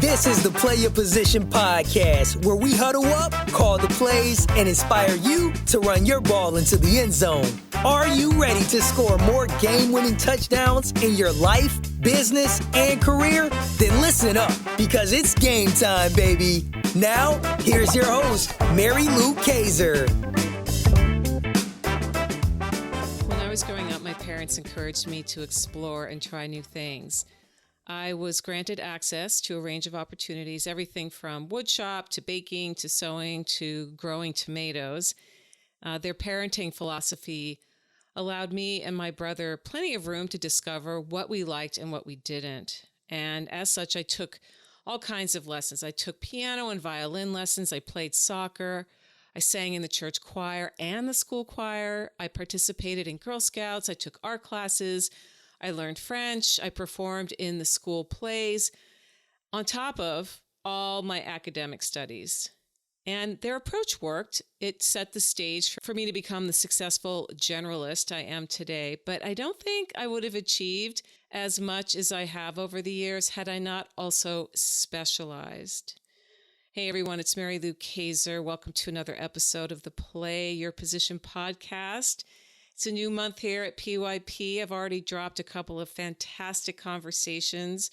This is the Play Your Position podcast, where we huddle up, call the plays, and inspire you to run your ball into the end zone. Are you ready to score more game-winning touchdowns in your life, business, and career? Then listen up, because it's game time, baby. Now, here's your host, Mary Lou Kaiser. When I was growing up, my parents encouraged me to explore and try new things. I was granted access to a range of opportunities, everything from woodshop to baking to sewing to growing tomatoes. Their parenting philosophy allowed me and my brother plenty of room to discover what we liked and what we didn't. And as such, I took all kinds of lessons. I took piano and violin lessons. I played soccer. I sang in the church choir and the school choir. I participated in Girl Scouts. I took art classes. I learned French. I performed in the school plays, on top of all my academic studies. And their approach worked. It set the stage for me to become the successful generalist I am today. But I don't think I would have achieved as much as I have over the years had I not also specialized. Hey everyone, it's Mary Lou Kaiser. Welcome to another episode of the Play Your Position podcast. It's a new month here at PYP. I've already dropped a couple of fantastic conversations.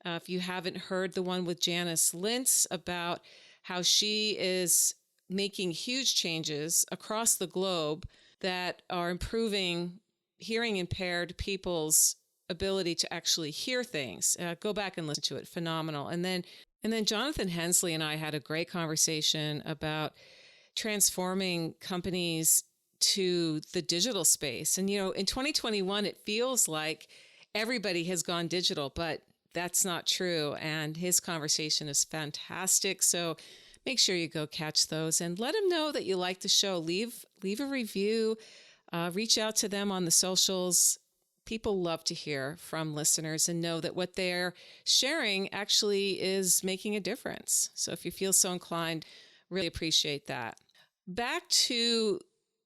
If you haven't heard the one with Janice Lintz about how she is making huge changes across the globe that are improving hearing impaired people's ability to actually hear things, go back and listen to it. Phenomenal. And then Jonathan Hensley and I had a great conversation about transforming companies to the digital space. And, in 2021, it feels like everybody has gone digital, but that's not true. And his conversation is fantastic. So make sure you go catch those and let him know that you like the show. Leave a review, reach out to them on the socials. People love to hear from listeners and know that what they're sharing actually is making a difference. So if you feel so inclined, really appreciate that. Back to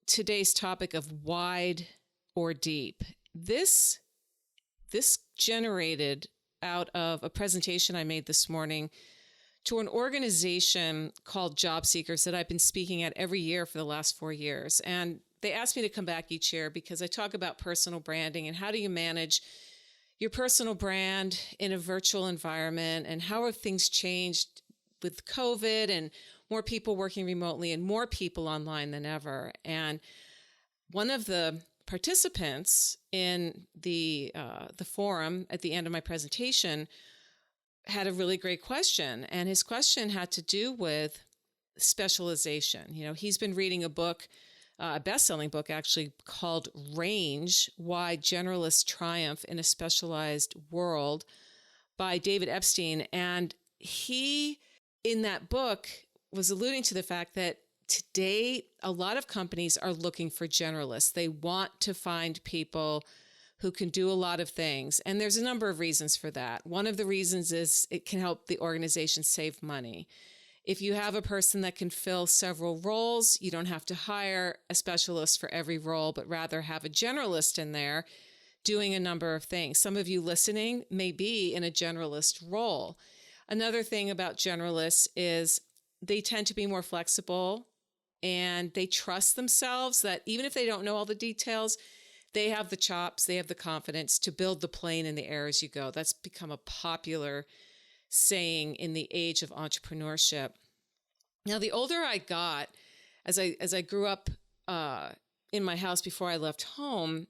today's topic of wide or deep. This generated out of a presentation I made this morning to an organization called Job Seekers that I've been speaking at every year for the last 4 years. And they asked me to come back each year because I talk about personal branding and how do you manage your personal brand in a virtual environment, and how have things changed with COVID and more people working remotely and more people online than ever. And one of the participants in the forum at the end of my presentation had a really great question. And his question had to do with specialization. He's been reading a book, a best-selling book actually, called Range: Why Generalists Triumph in a Specialized World by David Epstein. And he, in that book, was alluding to the fact that today a lot of companies are looking for generalists. They want to find people who can do a lot of things. And there's a number of reasons for that. One of the reasons is it can help the organization save money. If you have a person that can fill several roles, you don't have to hire a specialist for every role, but rather have a generalist in there doing a number of things. Some of you listening may be in a generalist role. Another thing about generalists is they tend to be more flexible, and they trust themselves that even if they don't know all the details, they have the chops, they have the confidence to build the plane in the air as you go. That's become a popular saying in the age of entrepreneurship. Now, the older I got, as I grew up in my house before I left home,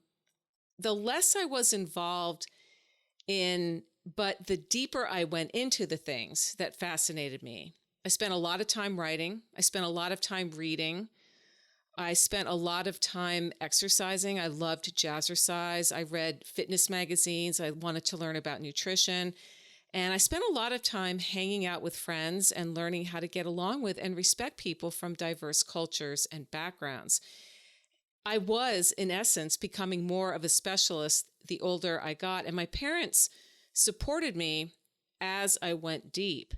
the less I was involved in, but the deeper I went into the things that fascinated me. I spent a lot of time writing. I spent a lot of time reading. I spent a lot of time exercising. I loved jazzercise. I read fitness magazines. I wanted to learn about nutrition. And I spent a lot of time hanging out with friends and learning how to get along with and respect people from diverse cultures and backgrounds. I was, in essence, becoming more of a specialist the older I got. And my parents supported me as I went deep.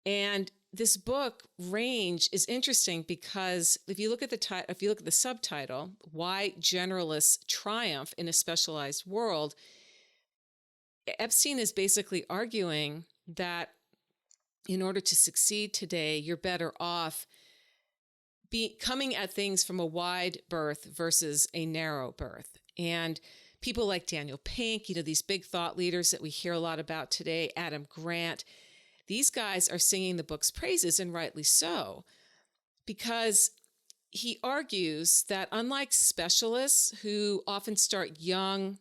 And this book, Range, is interesting because if you look at the subtitle, Why Generalists Triumph in a Specialized World, Epstein is basically arguing that in order to succeed today, you're better off coming at things from a wide berth versus a narrow berth. And people like Daniel Pink, these big thought leaders that we hear a lot about today, Adam Grant, these guys are singing the book's praises, and rightly so, because he argues that unlike specialists who often start young,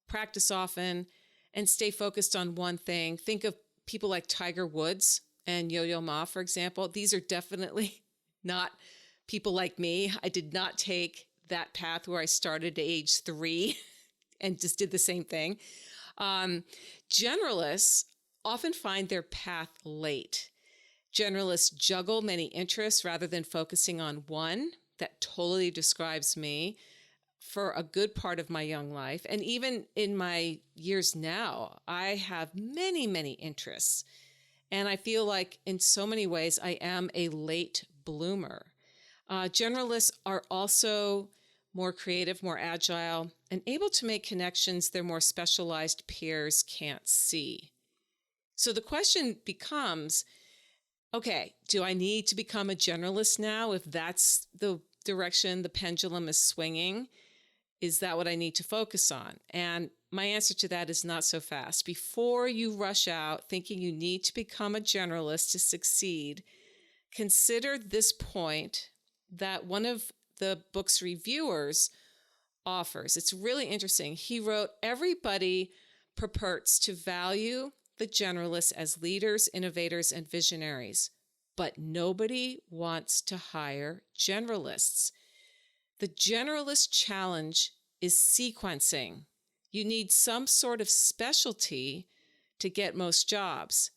practice often, and stay focused on one thing, think of people like Tiger Woods and Yo-Yo Ma, for example. These are definitely not people like me. I did not take that path where I started at age 3 and just did the same thing. Generalists often find their path late. Generalists juggle many interests rather than focusing on one. That totally describes me for a good part of my young life. And even in my years now, I have many, many interests. And I feel like in so many ways, I am a late bloomer. Generalists are also more creative, more agile, and able to make connections their more specialized peers can't see. So the question becomes, okay, do I need to become a generalist now if that's the direction the pendulum is swinging? Is that what I need to focus on? And my answer to that is not so fast. Before you rush out thinking you need to become a generalist to succeed, consider this point that one of the book's reviewers offers. It's really interesting. He wrote, everybody purports to value the generalists as leaders, innovators, and visionaries, but nobody wants to hire generalists. The generalist challenge is sequencing. You need some sort of specialty to get most jobs.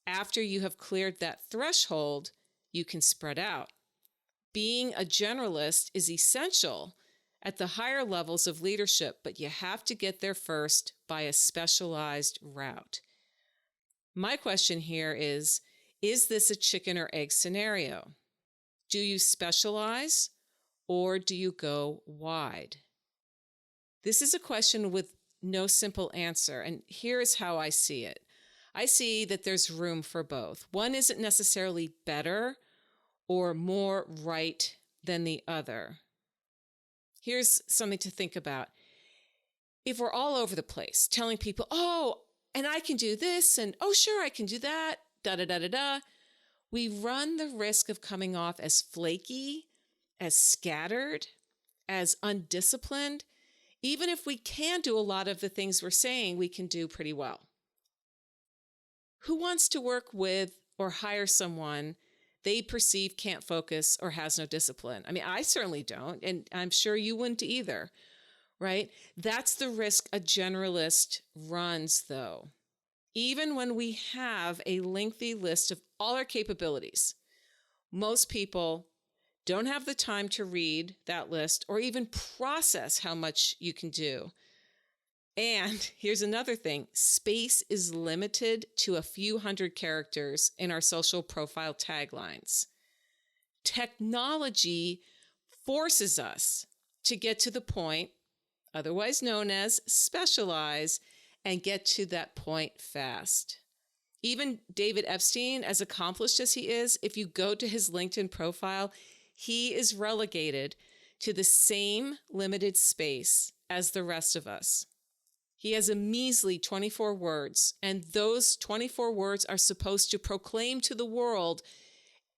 After you have cleared that threshold, you can spread out. Being a generalist is essential at the higher levels of leadership, but you have to get there first by a specialized route. My question here is this a chicken or egg scenario? Do you specialize or do you go wide? This is a question with no simple answer, and here is how I see it. I see that there's room for both. One isn't necessarily better or more right than the other. Here's something to think about. If we're all over the place telling people, oh, and I can do this, and oh, sure, I can do that, da-da-da-da-da, we run the risk of coming off as flaky, as scattered, as undisciplined, even if we can do a lot of the things we're saying we can do pretty well. Who wants to work with or hire someone they perceive can't focus or has no discipline? I mean, I certainly don't, and I'm sure you wouldn't either, right? That's the risk a generalist runs, though. Even when we have a lengthy list of all our capabilities, most people don't have the time to read that list or even process how much you can do. And here's another thing. Space is limited to a few hundred characters in our social profile taglines. Technology forces us to get to the point, otherwise known as specialize, and get to that point fast. Even David Epstein, as accomplished as he is, if you go to his LinkedIn profile, he is relegated to the same limited space as the rest of us. He has a measly 24 words, and those 24 words are supposed to proclaim to the world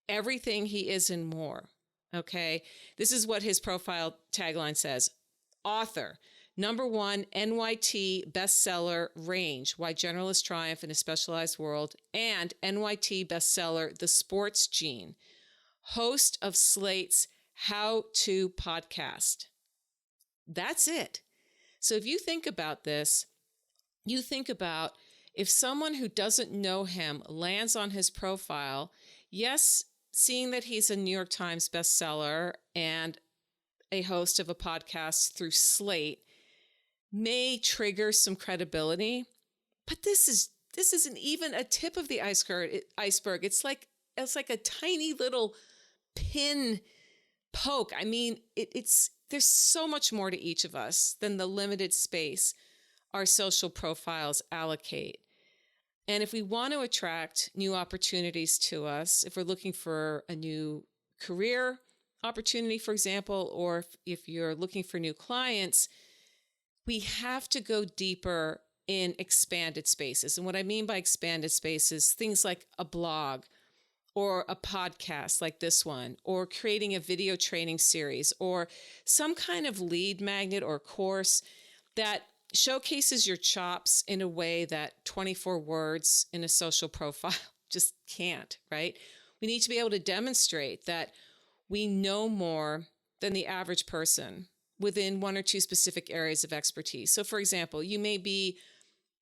everything he is and more. Okay? This is what his profile tagline says. Author, #1 NYT bestseller Range, Why Generalists Triumph in a Specialized World, and NYT bestseller The Sports Gene, host of Slate's How To podcast. That's it. So if you think about this, you think about if someone who doesn't know him lands on his profile, yes, seeing that he's a New York Times bestseller and a host of a podcast through Slate may trigger some credibility, but this isn't even a tip of the iceberg. It's like a tiny little pin poke. I mean, there's so much more to each of us than the limited space our social profiles allocate. And if we want to attract new opportunities to us, if we're looking for a new career opportunity, for example, or if you're looking for new clients, we have to go deeper in expanded spaces. And what I mean by expanded spaces, things like a blog or a podcast like this one, or creating a video training series, or some kind of lead magnet or course that showcases your chops in a way that 24 words in a social profile just can't, right? We need to be able to demonstrate that we know more than the average person within one or two specific areas of expertise. So for example, you may be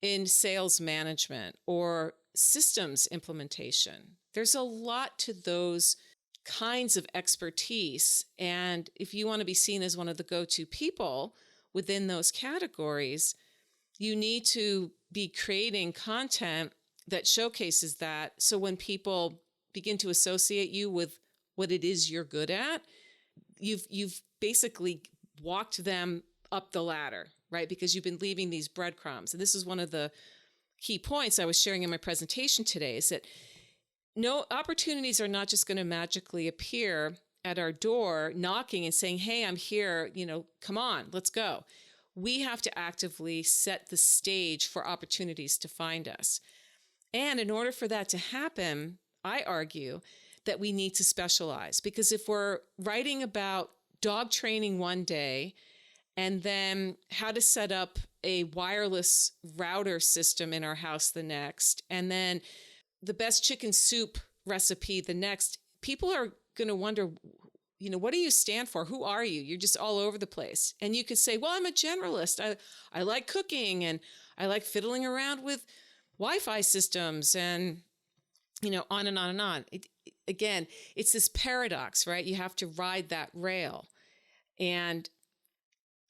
in sales management or systems implementation. There's a lot to those kinds of expertise. And if you want to be seen as one of the go-to people within those categories, you need to be creating content that showcases that. So when people begin to associate you with what it is you're good at, you've basically walked them up the ladder, right? Because you've been leaving these breadcrumbs. And this is one of the key points I was sharing in my presentation today, is that no opportunities are not just going to magically appear at our door knocking and saying, hey, I'm here, come on, let's go. We have to actively set the stage for opportunities to find us. And in order for that to happen, I argue that we need to specialize, because if we're writing about dog training one day and then how to set up a wireless router system in our house the next, and then the best chicken soup recipe the next, people are going to wonder, what do you stand for? Who are you? You're just all over the place. And you could say, well, I'm a generalist. I like cooking and I like fiddling around with Wi-Fi systems and, on and on and on. Again, it's this paradox, right? You have to ride that rail. And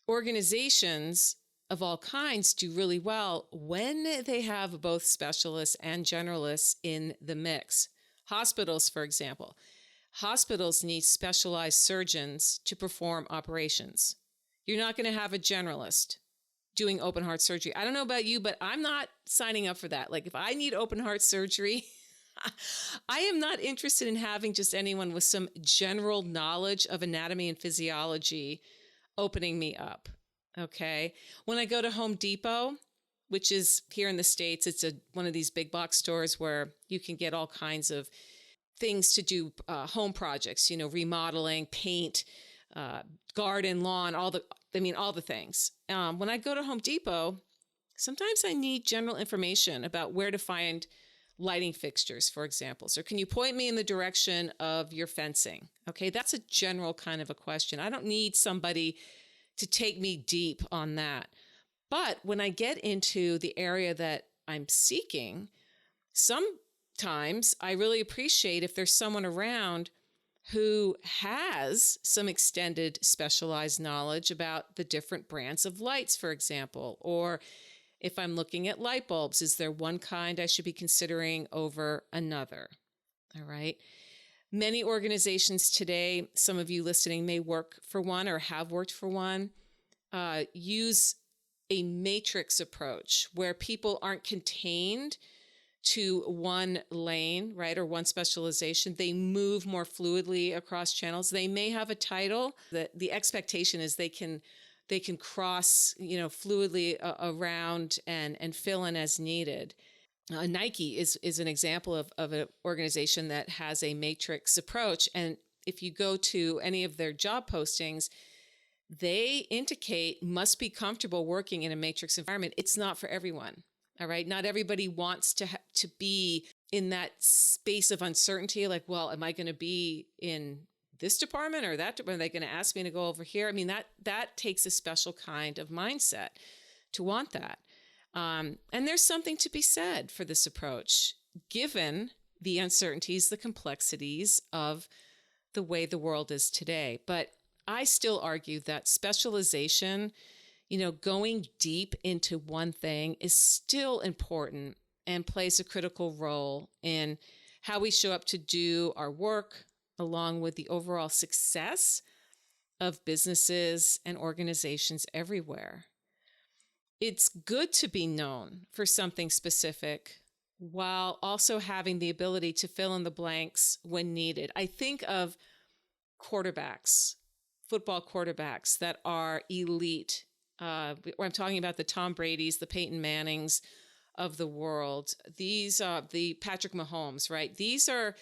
organizations of all kinds do really well when they have both specialists and generalists in the mix. Hospitals, for example. Hospitals need specialized surgeons to perform operations. You're not going to have a generalist doing open heart surgery. I don't know about you, but I'm not signing up for that. Like if I need open heart surgery, I am not interested in having just anyone with some general knowledge of anatomy and physiology opening me up. Okay. When I go to Home Depot, which is here in the States, it's one of these big box stores where you can get all kinds of things to do home projects, remodeling, paint, garden, lawn, all the things. When I go to Home Depot, sometimes I need general information about where to find lighting fixtures, for example. So can you point me in the direction of your fencing? Okay, that's a general kind of a question. I don't need somebody to take me deep on that. But when I get into the area that I'm seeking, sometimes I really appreciate if there's someone around who has some extended specialized knowledge about the different brands of lights, for example, or if I'm looking at light bulbs, is there one kind I should be considering over another? All right. Many organizations today, some of you listening may work for one or have worked for one, use a matrix approach where people aren't contained to one lane, right, or one specialization. They move more fluidly across channels. They may have a title. The expectation is they can cross, fluidly around and fill in as needed. Nike is an example of an organization that has a matrix approach. And if you go to any of their job postings, they indicate must be comfortable working in a matrix environment. It's not for everyone. All right. Not everybody wants to be in that space of uncertainty. Like, well, am I going to be in this department or that department? Are they going to ask me to go over here? I mean, that takes a special kind of mindset to want that. And there's something to be said for this approach, given the uncertainties, the complexities of the way the world is today. But I still argue that specialization, going deep into one thing is still important and plays a critical role in how we show up to do our work, along with the overall success of businesses and organizations everywhere. it's good to be known for something specific while also having the ability to fill in the blanks when needed. I think of quarterbacks, football quarterbacks that are elite. I'm talking about the Tom Brady's, the Peyton Mannings of the world. These are the Patrick Mahomes, right? These are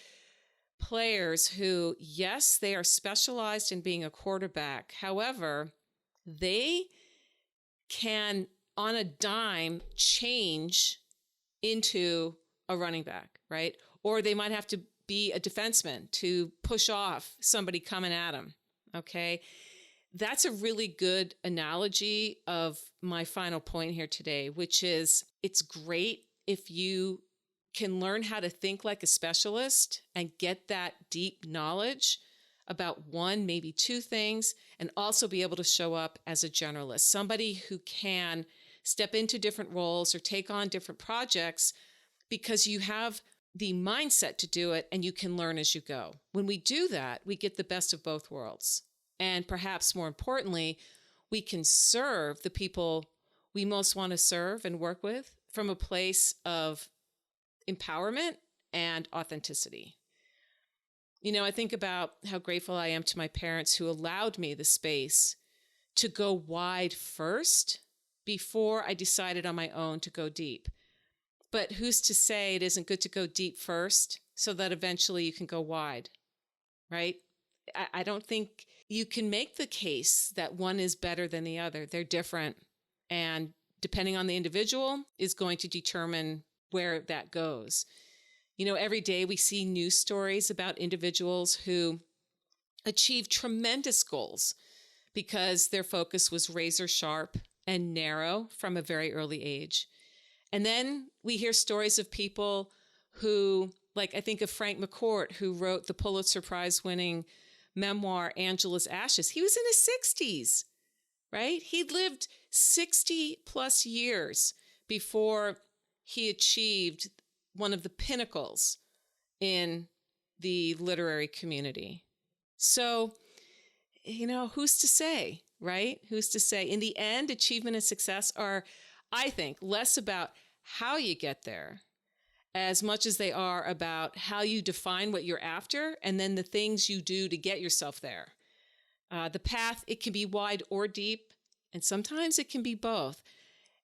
players who, yes, they are specialized in being a quarterback. However, they can, on a dime, change into a running back, right? Or they might have to be a defenseman to push off somebody coming at them, okay? That's a really good analogy of my final point here today, which is it's great if you can learn how to think like a specialist and get that deep knowledge about one, maybe two things, and also be able to show up as a generalist, somebody who can step into different roles or take on different projects because you have the mindset to do it and you can learn as you go. When we do that, we get the best of both worlds. And perhaps more importantly, we can serve the people we most want to serve and work with from a place of empowerment and authenticity. You know, I think about how grateful I am to my parents who allowed me the space to go wide first before I decided on my own to go deep. But who's to say it isn't good to go deep first so that eventually you can go wide, right? I don't think you can make the case that one is better than the other. They're different. And depending on the individual is going to determine where that goes. You know, every day we see news stories about individuals who achieve tremendous goals because their focus was razor sharp and narrow from a very early age. And then we hear stories of people who, like I think of Frank McCourt, who wrote the Pulitzer Prize winning memoir, Angela's Ashes. He was in his 60s, right? He'd lived 60 plus years before he achieved one of the pinnacles in the literary community. So, you know, who's to say, right? Who's to say? In the end, achievement and success are, I think, less about how you get there as much as they are about how you define what you're after and then the things you do to get yourself there. The path, it can be wide or deep, and sometimes it can be both.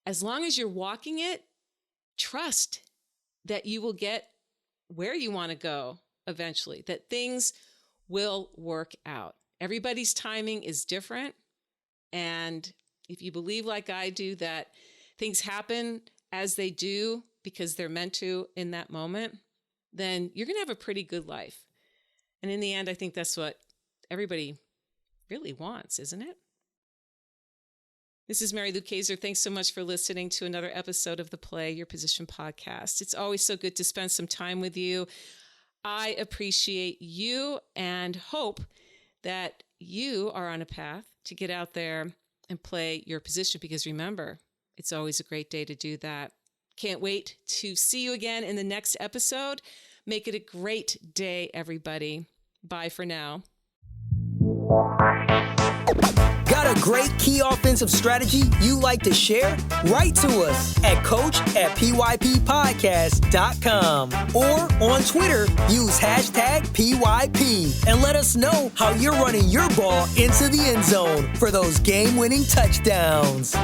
As long as you're walking it, trust that you will get where you want to go eventually, that things will work out. Everybody's timing is different. And if you believe like I do that things happen as they do because they're meant to in that moment, then you're going to have a pretty good life. And in the end, I think that's what everybody really wants, isn't it? This is Mary Lou Kayser. Thanks so much for listening to another episode of the Play Your Position podcast. It's always so good to spend some time with you. I appreciate you and hope that you are on a path to get out there and play your position, because remember, it's always a great day to do that. Can't wait to see you again in the next episode. Make it a great day, everybody. Bye for now. Got a great key offensive strategy you like to share? Write to us at coach@pyppodcast.com or on Twitter, use #PYP and let us know how you're running your ball into the end zone for those game-winning touchdowns.